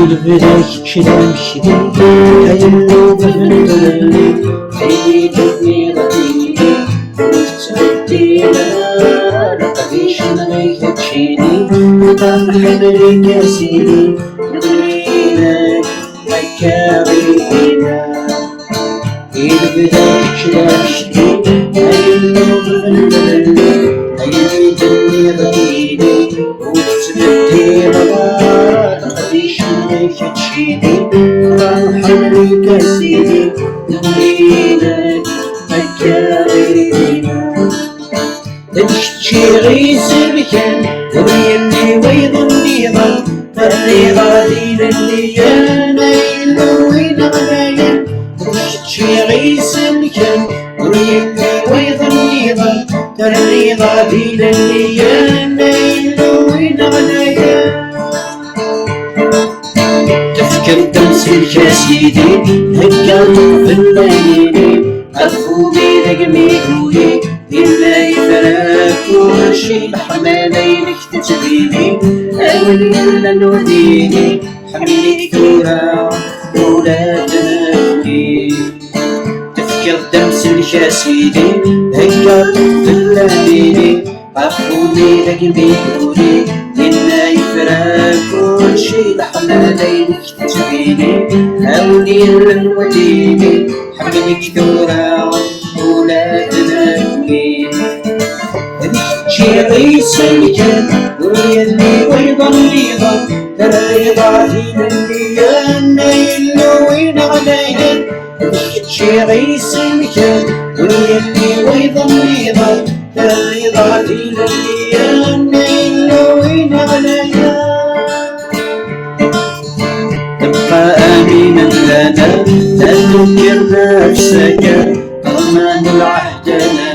البداية كلام شديد هيلو بفندلي عيني دني غديني وتعدينا لقديش نغيك تشيني نطرح حملي كاسيني نغينك مكابينا البداية كلام شديد هيلو بفندلي عيني دني غديني وتعدينا ليش تشيني نطرح حملي كاسيني نغينك مكابينا نشتي غيس المكان ويلي ويظني ظن اللي غادي للي انا يلو وين غنايا نشتي غيس المكان ويلي ويظني ظن اللي غادي للي انا يلو وين غنايا تفكر تمسك يا سيدي هكا في الليالي أفوقي رقمي قوي إلا يفرق وشي حمالينك تتبيني أولي إلا نوديني حميني كورا ولا تنفي تفكر دمسك يا سيدي هكا في الليالي أفوقي رقمي قوي إلا يفرق وشي حمالينك تتبيني أولي إلا نوديني حملك ثورة ولا تنفي نحكي عيس المكان ويلي ويظني ظن ترى يضعفي للي أنا يلو وين عليا نحكي عيس المكان ويلي ويظني ظن ترى يضعفي للي أنا يلو وين عليا تبقى آمنا لنا لا تنكر نفسك ضمان العهد لنا